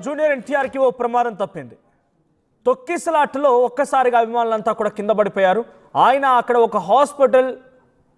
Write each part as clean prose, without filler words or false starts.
Junior ఎన్టీఆర్కి ఓ ప్రమాదం తప్పింది. తొక్కిసలాటలో ఒక్కసారిగా అభిమానులంతా కూడా కింద పడిపోయారు. ఆయన అక్కడ ఒక హాస్పిటల్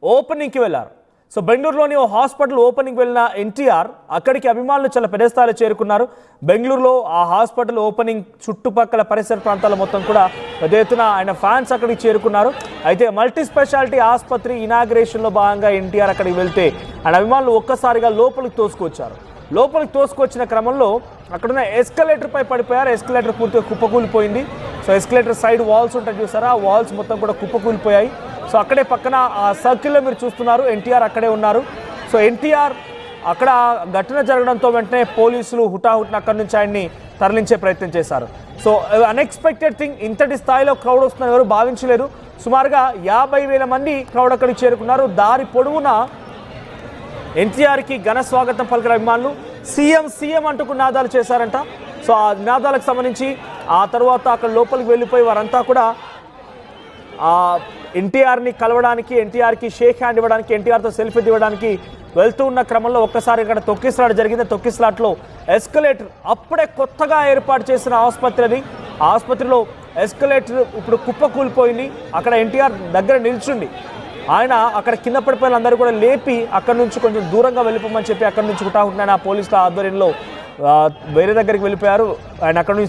ఓపెనింగ్కి వెళ్ళారు. సో బెంగళూరులోని ఓ హాస్పిటల్ ఓపెనింగ్కి వెళ్ళిన ఎన్టీఆర్ అక్కడికి అభిమానులు చాలా పెద్ద స్థాయిలో చేరుకున్నారు. బెంగళూరులో ఆ హాస్పిటల్ ఓపెనింగ్ చుట్టుపక్కల పరిసర ప్రాంతాల మొత్తం కూడా పెద్ద ఎత్తున ఆయన ఫ్యాన్స్ అక్కడికి చేరుకున్నారు. అయితే మల్టీ స్పెషాలిటీ ఆసుపత్రి ఇనాగ్రేషన్లో భాగంగా ఎన్టీఆర్ అక్కడికి వెళ్తే ఆయన అభిమానులు ఒక్కసారిగా లోపలికి తోసుకొచ్చారు. లోపలికి తోసుకొచ్చిన క్రమంలో అక్కడున్న ఎస్కలేటర్ పై పడిపోయారు. ఎస్కలేటర్ పూర్తిగా కుప్పకూలిపోయింది. సో ఎస్కలేటర్ సైడ్ వాల్స్ ఉంటాయి చూసారా, ఆ వాల్స్ మొత్తం కూడా కుప్పకూలిపోయాయి. సో అక్కడే పక్కన ఆ సర్కిల్లో మీరు చూస్తున్నారు, ఎన్టీఆర్ అక్కడే ఉన్నారు. సో ఎన్టీఆర్ అక్కడ ఘటన జరగడంతో వెంటనే పోలీసులు హుటాహుటిన అక్కడి నుంచి ఆయన్ని తరలించే ప్రయత్నం చేశారు. సో అన్ఎక్స్పెక్టెడ్ థింగ్, ఇంతటి స్థాయిలో క్రౌడ్ వస్తుందని ఎవరు భావించలేరు. సుమారుగా 50,000 మంది క్రౌడ్ అక్కడికి చేరుకున్నారు. దారి పొడవునా ఎన్టీఆర్కి ఘన స్వాగతం పలికిన అభిమానులు సీఎం సీఎం అంటూ నినాదాలు చేశారంట. సో ఆ నినాదాలకు సంబంధించి ఆ తర్వాత అక్కడ లోపలికి వెళ్ళిపోయి వారంతా కూడా ఎన్టీఆర్ని కలవడానికి, ఎన్టీఆర్కి షేక్ హ్యాండ్ ఇవ్వడానికి, ఎన్టీఆర్తో సెల్ఫీ దివ్వడానికి వెళ్తూ ఉన్న క్రమంలో ఒక్కసారి ఇక్కడ తొక్కిసలాట జరిగింది. తొక్కిసలాట్లో ఎస్కలేటర్ అప్పుడే కొత్తగా ఏర్పాటు చేసిన ఆసుపత్రి అది. ఆ ఆసుపత్రిలో ఎస్కలేటర్ ఇప్పుడు కుప్పకూలిపోయింది. అక్కడ ఎన్టీఆర్ దగ్గర నిల్చుండి ఆయన అక్కడ కింద పడిపోయిన అందరూ కూడా లేపి అక్కడి నుంచి కొంచెం దూరంగా వెళ్ళిపోమని చెప్పి అక్కడి నుంచి హుటాహుటిన పోలీసుల ఆధ్వర్యంలో వేరే దగ్గరికి వెళ్ళిపోయారు. ఆయన అక్కడ నుంచి